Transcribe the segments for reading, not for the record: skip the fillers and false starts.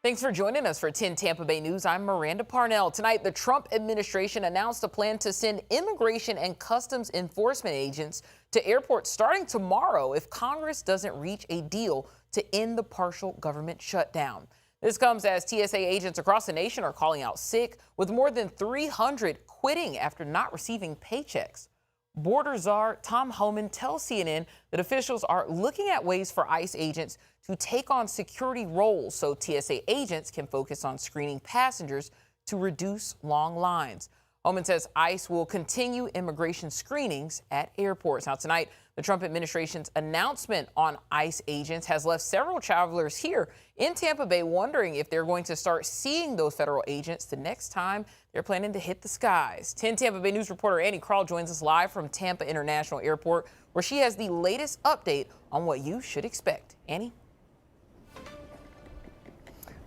Thanks for joining us for 10 Tampa Bay News. I'm Miranda Parnell. Tonight, the Trump administration announced a plan to send immigration and customs enforcement agents to airports starting tomorrow if Congress doesn't reach a deal to end the partial government shutdown. This comes as TSA agents across the nation are calling out sick, with more than 300 quitting after not receiving paychecks. Border czar Tom Homan tells CNN that officials are looking at ways for ICE agents to take on security roles so TSA agents can focus on screening passengers to reduce long lines. Homan says ICE will continue immigration screenings at airports. Now, tonight, the Trump administration's announcement on ICE agents has left several travelers here in Tampa Bay wondering if they're going to start seeing those federal agents the next time they're planning to hit the skies. 10 Tampa Bay News reporter Annie Krall joins us live from Tampa International Airport, where she has the latest update on what you should expect. Annie?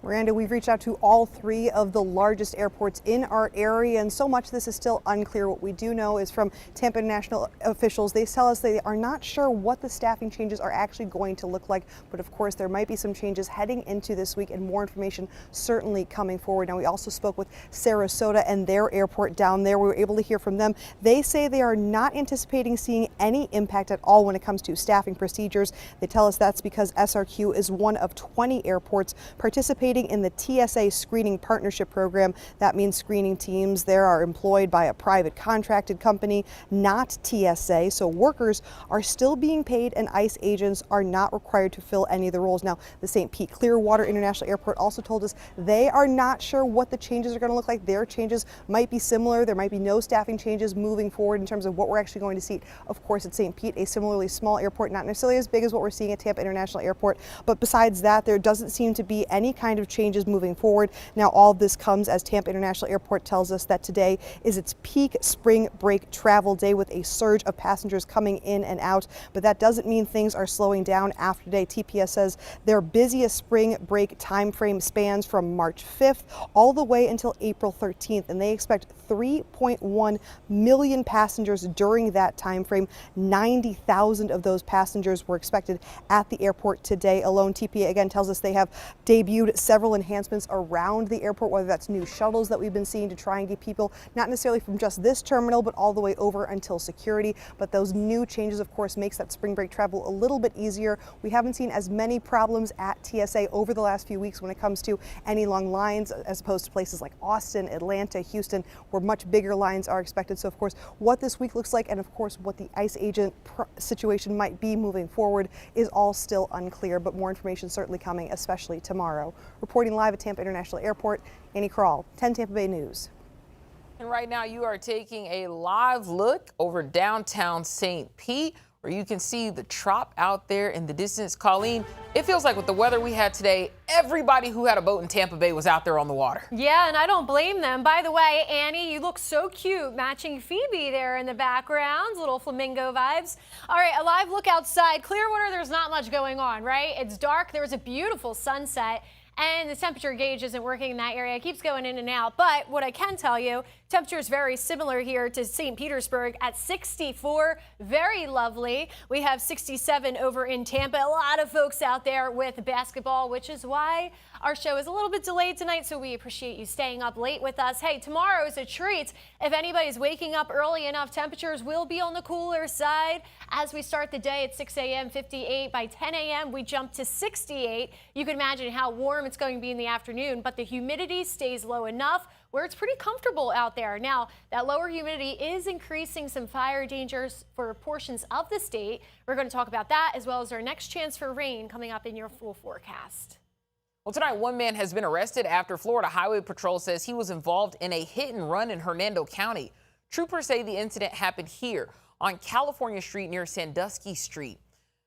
Miranda, we've reached out to all three of the largest airports in our area, and so much this is still unclear. What we do know is from Tampa International officials, they tell us they are not sure what the staffing changes are actually going to look like, but of course there might be some changes heading into this week and more information certainly coming forward. Now, we also spoke with Sarasota and their airport down there. We were able to hear from them. They say they are not anticipating seeing any impact at all when it comes to staffing procedures. They tell us that's because SRQ is one of 20 airports participating in the TSA screening partnership program. That means screening teams there are employed by a private contracted company, not TSA. So workers are still being paid and ICE agents are not required to fill any of the roles. Now, the St. Pete Clearwater International Airport also told us they are not sure what the changes are going to look like. Their changes might be similar. There might be no staffing changes moving forward in terms of what we're actually going to see. Of course, at St. Pete, a similarly small airport, not necessarily as big as what we're seeing at Tampa International Airport. But besides that, there doesn't seem to be any kind of changes moving forward. Now, all of this comes as Tampa International Airport tells us that today is its peak spring break travel day with a surge of passengers coming in and out. But that doesn't mean things are slowing down after today. TPS says their busiest spring break time frame spans from March 5th all the way until April 13th, and they expect 3.1 million passengers during that time frame. 90,000 of those passengers were expected at the airport today alone. TPA again tells us they have debuted several enhancements around the airport, whether that's new shuttles that we've been seeing to try and get people not necessarily from just this terminal but all the way over until security. But those new changes, of course, makes that spring break travel a little bit easier. We haven't seen as many problems at TSA over the last few weeks when it comes to any long lines as opposed to places like Austin, Atlanta, Houston, where much bigger lines are expected. So of course, what this week looks like and of course what the ICE agent situation might be moving forward is all still unclear, but more information certainly coming, especially tomorrow. Reporting live at Tampa International Airport, Annie Krall, 10 Tampa Bay News. And right now you are taking a live look over downtown St. Pete, where you can see the Trop out there in the distance. Colleen, it feels like with the weather we had today, everybody who had a boat in Tampa Bay was out there on the water. Yeah, and I don't blame them. By the way, Annie, you look so cute matching Phoebe there in the background. Little flamingo vibes. All right, a live look outside. Clearwater, there's not much going on, right? It's dark. There was a beautiful sunset. And the temperature gauge isn't working in that area. It keeps going in and out. But what I can tell you, temperature is very similar here to St. Petersburg at 64. Very lovely. We have 67 over in Tampa. A lot of folks out there with basketball, which is why our show is a little bit delayed tonight. So we appreciate you staying up late with us. Hey, tomorrow is a treat. If anybody's waking up early enough, temperatures will be on the cooler side. As we start the day at 6 a.m., 58. By 10 a.m., we jump to 68. You can imagine how warm it's going to be in the afternoon, but the humidity stays low enough where it's pretty comfortable out there. Now, that lower humidity is increasing some fire dangers for portions of the state. We're going to talk about that as well as our next chance for rain coming up in your full forecast. Well, tonight, one man has been arrested after Florida Highway Patrol says he was involved in a hit and run in Hernando County. Troopers say the incident happened here on California Street near Sandusky Street.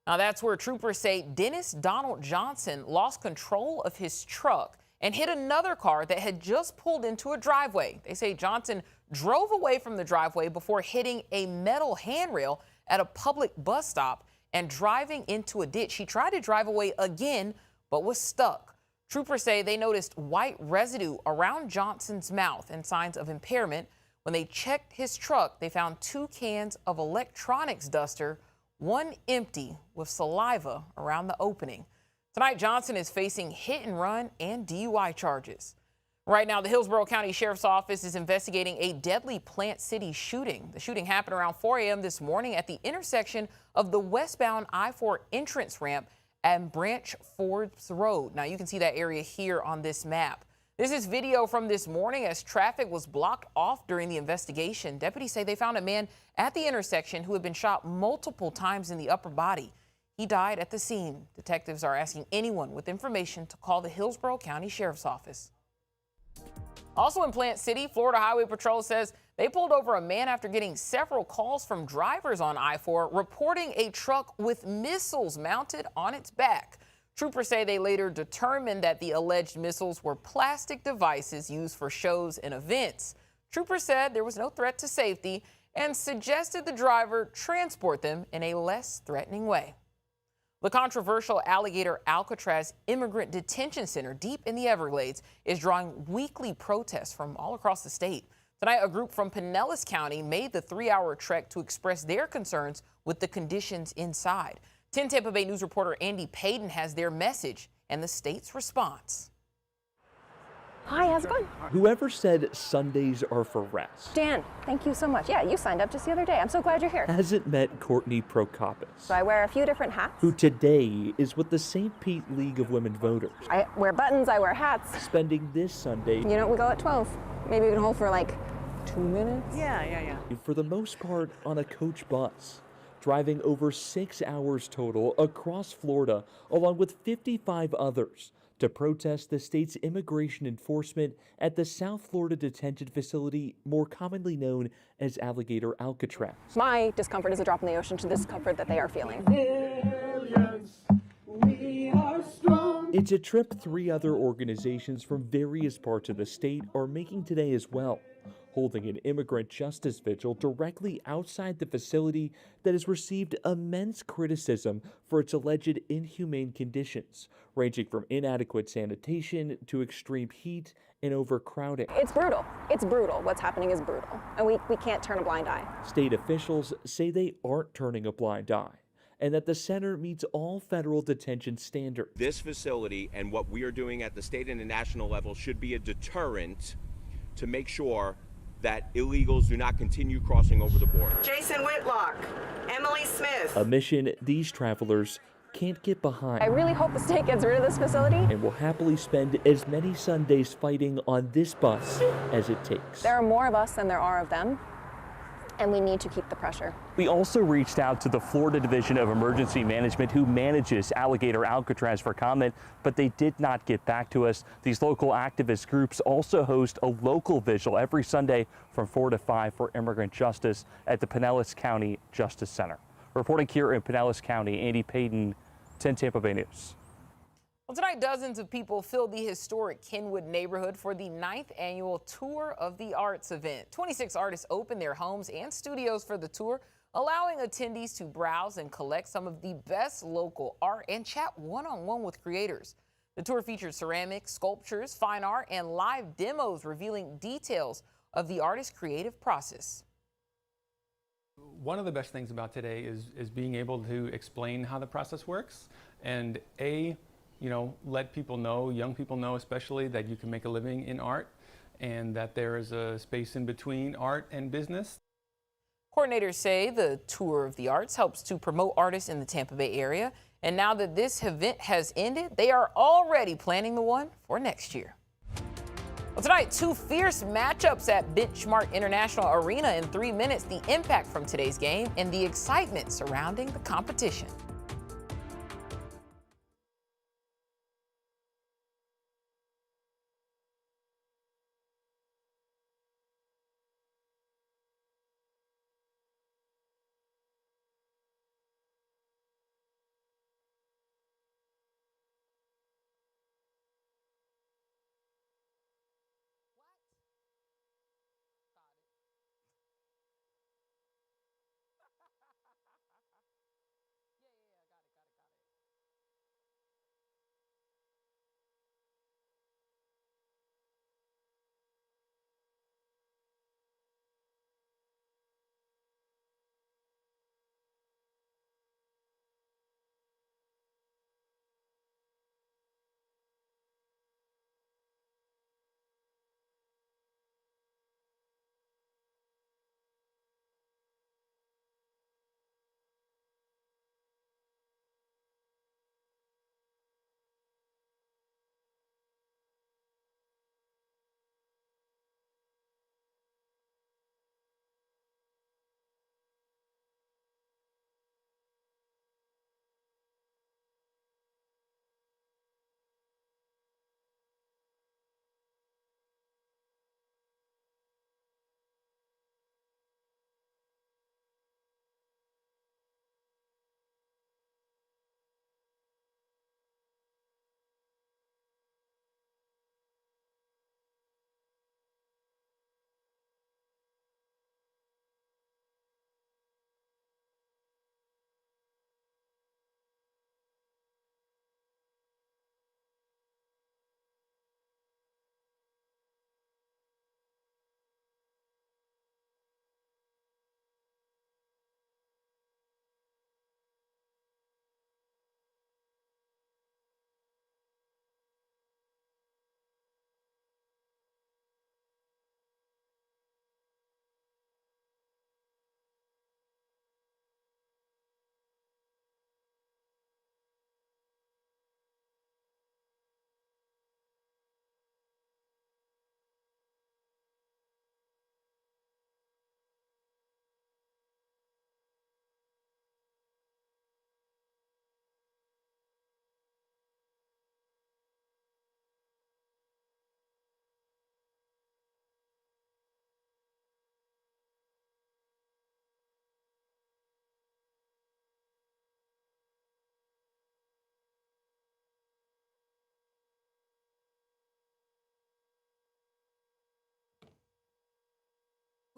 Now, that's where troopers say Dennis Donald Johnson lost control of his truck and hit another car that had just pulled into a driveway. They say Johnson drove away from the driveway before hitting a metal handrail at a public bus stop and driving into a ditch. He tried to drive away again, but was stuck. Troopers say they noticed white residue around Johnson's mouth and signs of impairment. When they checked his truck, they found 2 cans of electronics duster, one empty with saliva around the opening. Tonight, Johnson is facing hit and run and DUI charges. Right now, the Hillsborough County Sheriff's Office is investigating a deadly Plant City shooting. The shooting happened around 4 a.m. this morning at the intersection of the westbound I-4 entrance ramp and Branch Forbes Road. Now, you can see that area here on this map. This is video from this morning as traffic was blocked off during the investigation. Deputies say they found a man at the intersection who had been shot multiple times in the upper body. He died at the scene. Detectives are asking anyone with information to call the Hillsborough County Sheriff's Office. Also in Plant City, Florida Highway Patrol says they pulled over a man after getting several calls from drivers on I-4 reporting a truck with missiles mounted on its back. Troopers say they later determined that the alleged missiles were plastic devices used for shows and events. Troopers said there was no threat to safety and suggested the driver transport them in a less threatening way. The controversial Alligator Alcatraz Immigrant Detention Center deep in the Everglades is drawing weekly protests from all across the state. Tonight, a group from Pinellas County made the 3-hour trek to express their concerns with the conditions inside. 10 Tampa Bay News reporter Andy Payton has their message and the state's response. Hi, how's it going? Whoever said Sundays are for rest Dan, thank you so much. Yeah, you signed up just the other day. I'm so glad you're here. hasn't met Courtney Prokopis, So I wear a few different hats. who today is with the St. Pete League of Women Voters, I wear buttons, I wear hats. spending this Sunday, You know, we go at 12. Maybe we can hold for like 2 minutes. Yeah. for the most part, on a coach bus, driving over 6 hours total across Florida, along with 55 others, to protest the state's immigration enforcement at the South Florida detention facility, more commonly known as Alligator Alcatraz. My discomfort is a drop in the ocean to the discomfort that they are feeling. It's a trip 3 other organizations from various parts of the state are making today as well, holding an immigrant justice vigil directly outside the facility that has received immense criticism for its alleged inhumane conditions, ranging from inadequate sanitation to extreme heat and overcrowding. It's brutal. It's brutal. What's happening is brutal. And we can't turn a blind eye. State officials say they aren't turning a blind eye, and that the center meets all federal detention standards. This facility and what we are doing at the state and the national level should be a deterrent to make sure that illegals do not continue crossing over the border. Jason Whitlock, Emily Smith. A mission these travelers can't get behind. I really hope the state gets rid of this facility. And will happily spend as many Sundays fighting on this bus as it takes. There are more of us than there are of them, and we need to keep the pressure. We also reached out to the Florida Division of Emergency Management, who manages Alligator Alcatraz, for comment, but they did not get back to us. These local activist groups also host a local vigil every Sunday from 4 to 5 for immigrant justice at the Pinellas County Justice Center. Reporting here in Pinellas County, Andy Payton, 10 Tampa Bay News. Well, tonight, dozens of people filled the historic Kenwood neighborhood for the 9th annual Tour of the Arts event. 26 artists opened their homes and studios for the tour, allowing attendees to browse and collect some of the best local art and chat one-on-one with creators. The tour featured ceramics, sculptures, fine art, and live demos revealing details of the artist's creative process. One of the best things about today is being able to explain how the process works and let people know, young people know especially, that you can make a living in art and that there is a space in between art and business. Coordinators say the Tour of the Arts helps to promote artists in the Tampa Bay area. And now that this event has ended, they are already planning the one for next year. Well, tonight, 2 fierce matchups at Benchmark International Arena in 3 minutes. The impact from today's game and the excitement surrounding the competition.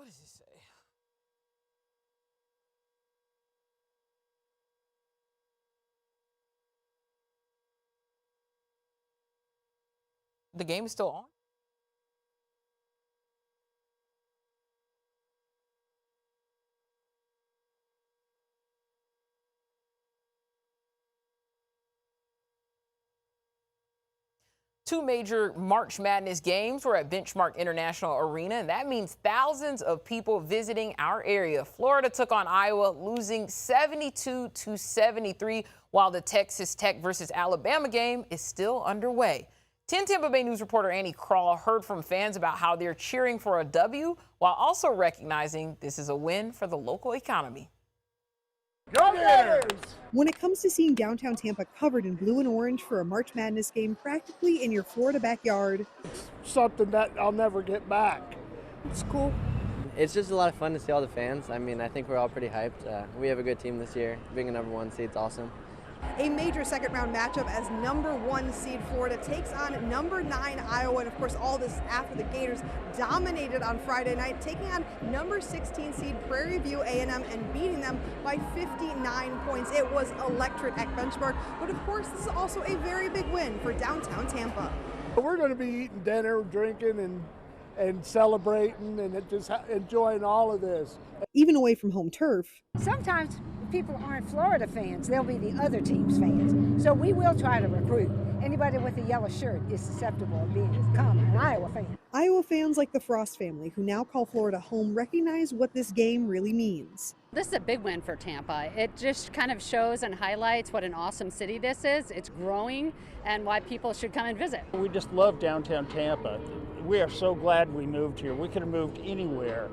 What does it say? The game is still on? Two major March Madness games were at Benchmark International Arena, and that means thousands of people visiting our area. Florida took on Iowa, losing 72-73, while the Texas Tech versus Alabama game is still underway. 10 Tampa Bay News reporter Annie Crawl heard from fans about how they're cheering for a W, while also recognizing this is a win for the local economy. Go Gators! When it comes to seeing downtown Tampa covered in blue and orange for a March Madness game practically in your Florida backyard, It's something that I'll never get back. It's cool. It's just a lot of fun to see all the fans. I mean, I think we're all pretty hyped. We have a good team this year. Being a #1 seed's awesome. a major second round matchup as #1 seed Florida takes on #9 Iowa. And of course, all this after the Gators dominated on Friday night, taking on #16 seed Prairie View A&M and beating them by 59 points. It was electric at Benchmark, but of course, this is also a very big win for downtown Tampa. We're going to be eating dinner, drinking, and celebrating and just enjoying all of this. Even away from home turf, Sometimes people aren't Florida fans, they'll be the other team's fans. So we will try to recruit. Anybody with a yellow shirt is susceptible of becoming an Iowa fan. Iowa fans like the Frost family, who now call Florida home, recognize what this game really means. This is a big win for Tampa. It just kind of shows and highlights what an awesome city this is. It's growing and why people should come and visit. We just love downtown Tampa. We are so glad we moved here. We could have moved anywhere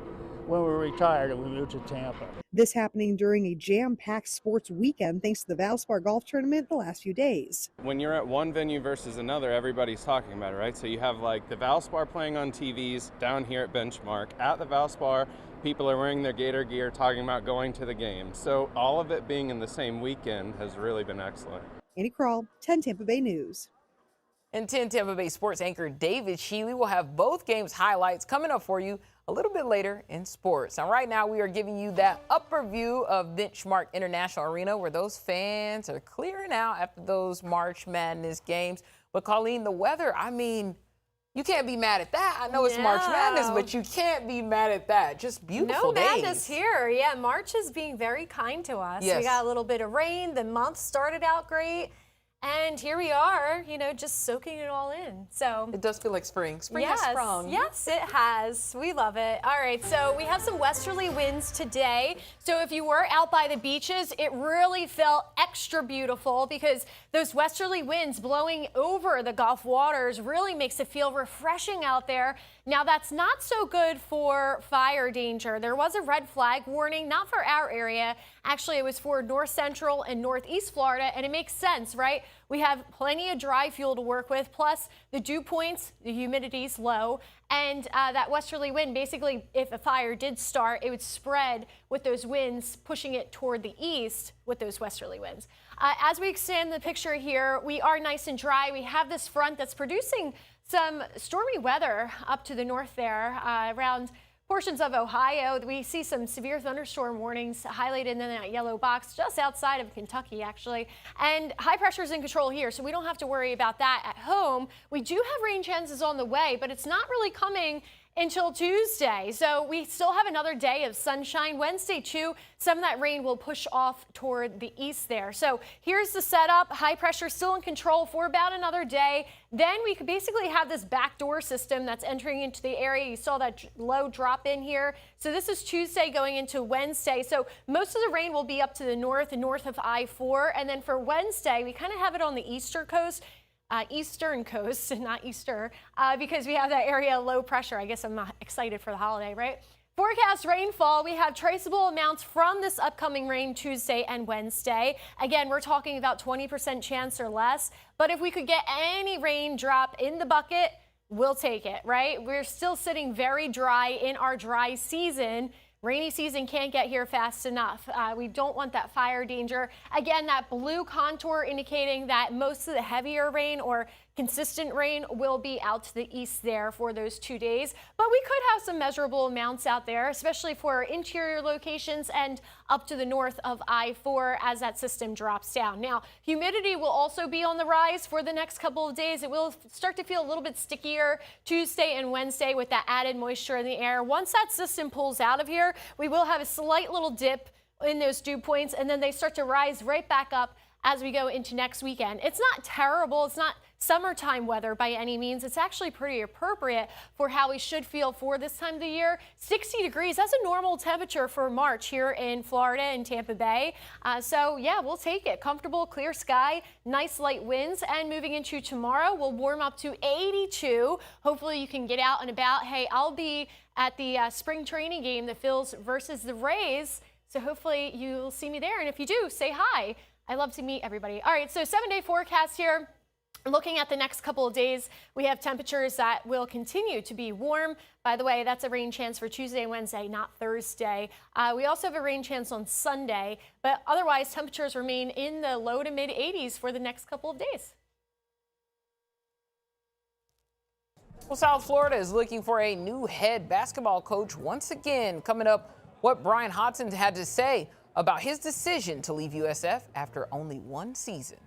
when we retired and we moved to Tampa. This happening during a jam-packed sports weekend thanks to the Valspar Golf Tournament the last few days. When you're at one venue versus another, everybody's talking about it, right? So you have like the Valspar playing on TVs down here at Benchmark. At the Valspar, people are wearing their Gator gear talking about going to the game. So all of it being in the same weekend has really been excellent. Annie Crawl, 10 Tampa Bay News. And 10 Tampa Bay sports anchor David Shealy will have both games highlights coming up for you a little bit later in sports. Now, right now, we are giving you that upper view of Benchmark International Arena where those fans are clearing out after those March Madness games. But Colleen, the weather, I mean, you can't be mad at that. I know it's March Madness, but you can't be mad at that. Just beautiful days. No madness here. Yeah, March is being very kind to us. Yes. We got a little bit of rain. The month started out great. And here we are, you know, just soaking it all in. So it does feel like spring. Spring has sprung. Yes, it has. We love it. All right, so we have some westerly winds today. So if you were out by the beaches, it really felt extra beautiful because those westerly winds blowing over the Gulf waters really makes it feel refreshing out there. Now, that's not so good for fire danger. There was a red flag warning, not for our area. Actually, it was for north central and northeast Florida, and it makes sense, right? We have plenty of dry fuel to work with, plus the dew points, the humidity's low, and that westerly wind, basically, if a fire did start, it would spread with those winds pushing it toward the east with those westerly winds. As we extend the picture here, we are nice and dry. We have this front that's producing some stormy weather up to the north there around portions of Ohio. We see some severe thunderstorm warnings highlighted in that yellow box just outside of Kentucky, actually. And high pressure is in control here, so we don't have to worry about that at home. We do have rain chances on the way, but it's not really coming until Tuesday. So we still have another day of sunshine. Wednesday, too, some of that rain will push off toward the east there. So here's the setup. High pressure still in control for about another day. Then we could basically have this backdoor system that's entering into the area. You saw that low drop in here. So this is Tuesday going into Wednesday. So most of the rain will be up to the north and north of I-4. And then for Wednesday, we kind of have it on the eastern coast, not Easter, because we have that area of low pressure. I guess I'm not excited for the holiday, right? Forecast rainfall, we have traceable amounts from this upcoming rain Tuesday and Wednesday. Again, we're talking about 20% chance or less. But if we could get any raindrop in the bucket, we'll take it, right? We're still sitting very dry in our dry season. Rainy season can't get here fast enough. We don't want that fire danger. Again, that blue contour indicating that most of the heavier rain or Consistent rain will be out to the east there for those 2 days, but we could have some measurable amounts out there, especially for interior locations and up to the north of I-4 as that system drops down. Now, humidity will also be on the rise for the next couple of days. It will start to feel a little bit stickier Tuesday and Wednesday with that added moisture in the air. Once that system pulls out of here, we will have a slight little dip in those dew points, and then they start to rise right back up as we go into next weekend. It's not terrible. It's not summertime weather by any means. It's actually pretty appropriate for how we should feel for this time of the year. 60 degrees, that's a normal temperature for March here in Florida and Tampa Bay. So yeah, we'll take it. Comfortable, clear sky, nice light winds, and moving into tomorrow, we'll warm up to 82. Hopefully you can get out and about. Hey, I'll be at the spring training game, the Phils versus the Rays. So hopefully you'll see me there. And if you do, say hi. I love to meet everybody. All right, so 7-day forecast here. Looking at the next couple of days, we have temperatures that will continue to be warm. By the way, that's a rain chance for Tuesday and Wednesday, not Thursday. We also have a rain chance on Sunday, but otherwise temperatures remain in the low to mid 80s for the next couple of days. Well, South Florida is looking for a new head basketball coach once again. Coming up, what Brian Hodson had to say about his decision to leave USF after only one season.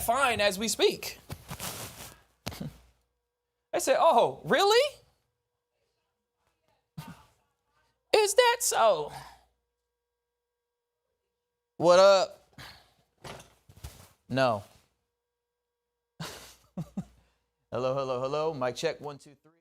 Fine as we speak. I said, oh, really? Is that so? What up? No. Hello, hello, hello. Mic check, 1, 2, 3.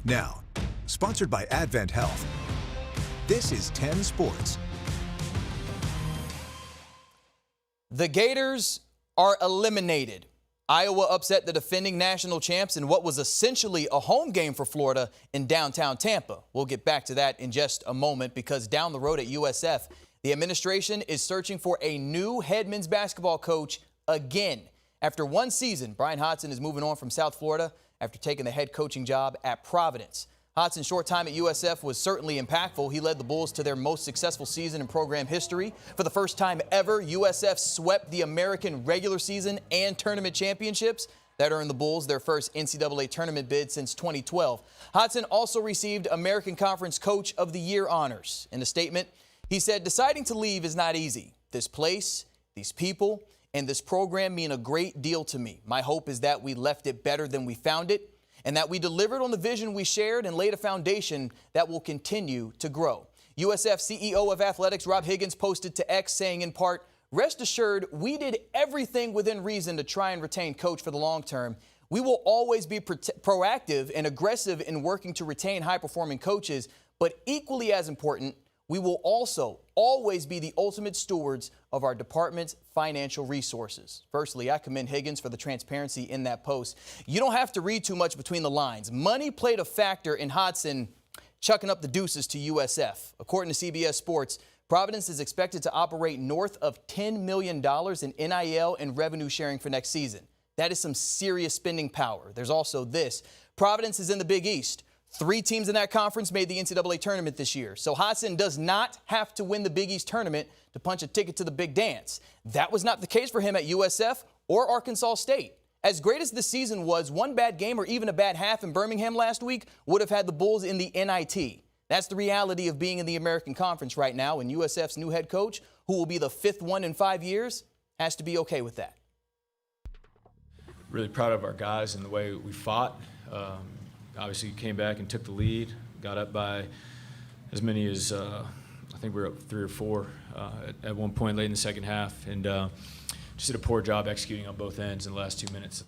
Now, sponsored by Advent Health, this is 10 Sports. The Gators are eliminated. Iowa upset the defending national champs in what was essentially a home game for Florida in downtown Tampa. We'll get back to that in just a moment, because down the road at USF, the administration is searching for a new head men's basketball coach again. After one season, Brian Hodgson is moving on from South Florida after taking the head coaching job at Providence. Hodgson's short time at USF was certainly impactful. He led the Bulls to their most successful season in program history. For the first time ever, USF swept the American regular season and tournament championships. That earned the Bulls their first NCAA tournament bid since 2012. Hodgson also received American Conference Coach of the Year honors. In a statement, he said, "Deciding to leave is not easy. This place, these people, and this program mean a great deal to me. My hope is that we left it better than we found it, and that we delivered on the vision we shared and laid a foundation that will continue to grow." USF CEO of Athletics Rob Higgins posted to X saying in part, "Rest assured, we did everything within reason to try and retain Coach for the long term. We will always be proactive and aggressive in working to retain high-performing coaches, but equally as important, we will also always be the ultimate stewards of our department's financial resources." Firstly, I commend Higgins for the transparency in that post. You don't have to read too much between the lines. Money played a factor in Hodgson chucking up the deuces to USF. According to CBS Sports, Providence is expected to operate north of $10 million in NIL and revenue sharing for next season. That is some serious spending power. There's also this. Providence is in the Big East. 3 teams in that conference made the NCAA tournament this year. So Hodgson does not have to win the Big East tournament to punch a ticket to the big dance. That was not the case for him at USF or Arkansas State. As great as this season was, one bad game or even a bad half in Birmingham last week would have had the Bulls in the NIT. That's the reality of being in the American Conference right now, and USF's new head coach, who will be the 5th one in 5 years, has to be okay with that. Really proud of our guys and the way we fought. Obviously came back and took the lead, got up by as many as, I think we were up 3 or 4 at one point late in the second half, and just did a poor job executing on both ends in the last 2 minutes.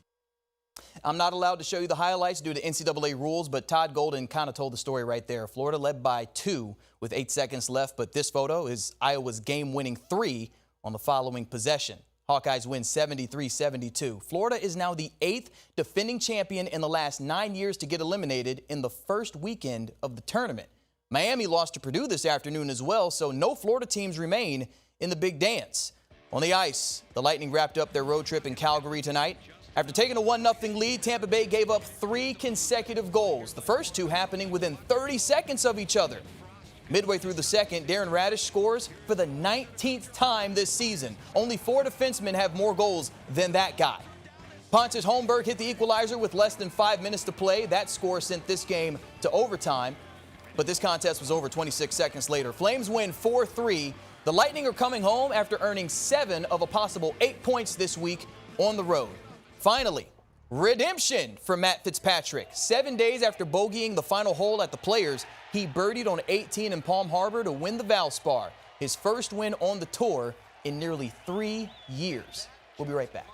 I'm not allowed to show you the highlights due to NCAA rules, but Todd Golden kind of told the story right there. Florida led by 2 with 8 seconds left, but this photo is Iowa's game-winning 3 on the following possession. Hawkeyes win 73-72. Florida is now the 8th defending champion in the last 9 years to get eliminated in the first weekend of the tournament. Miami lost to Purdue this afternoon as well, so no Florida teams remain in the big dance. On the ice, the Lightning wrapped up their road trip in Calgary tonight. After taking a 1-0 lead, Tampa Bay gave up 3 consecutive goals, the first 2 happening within 30 seconds of each other. Midway through the second, Darren Radish scores for the 19th time this season. Only 4 defensemen have more goals than that guy. Pontus Holmberg hit the equalizer with less than 5 minutes to play. That score sent this game to overtime, but this contest was over 26 seconds later. Flames win 4-3. The Lightning are coming home after earning 7 of a possible 8 points this week on the road. Finally, redemption for Matt Fitzpatrick. 7 days after bogeying the final hole at the Players, he birdied on 18 in Palm Harbor to win the Valspar, his first win on the tour in nearly 3 years. We'll be right back.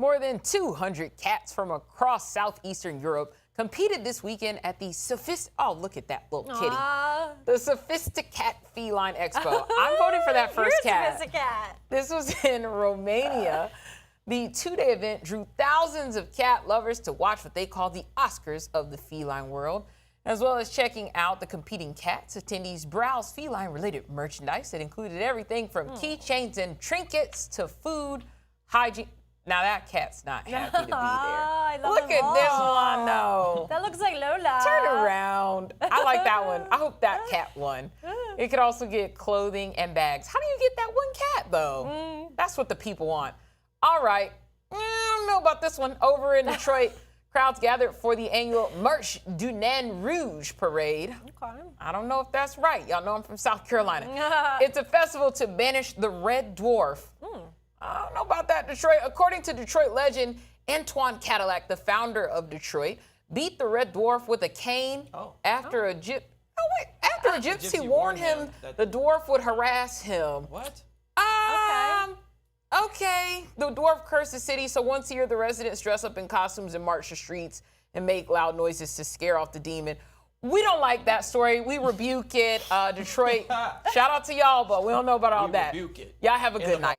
More than 200 cats from across southeastern Europe competed this weekend at the oh, look at that little kitty. The Sophisticat Feline Expo. I'm voting for that first cat. Sophisticat. This was in Romania. The two-day event drew thousands of cat lovers to watch what they call the Oscars of the feline world. As well as checking out the competing cats, attendees browsed feline-related merchandise that included everything from keychains and trinkets to food, hygiene. Now that cat's not happy to be there. Look at this one, though. That looks like Lola. Turn around. I like that one. I hope that cat won. It could also get clothing and bags. How do you get that one cat, though? That's what the people want. All right. I don't know about this one. Over in Detroit, crowds gathered for the annual Marche du Nain Rouge parade. Okay. I don't know if that's right. Y'all know I'm from South Carolina. It's a festival to banish the red dwarf. I don't know about that, Detroit. According to Detroit legend, Antoine Cadillac, the founder of Detroit, beat the red dwarf with a cane after a gypsy warned him the dwarf would harass him. What? Okay. The dwarf cursed the city, so once a year the residents dress up in costumes and march the streets and make loud noises to scare off the demon. We don't like that story. We rebuke it. Detroit, shout out to y'all, but we don't know about all that. Rebuke it. Y'all have a good night.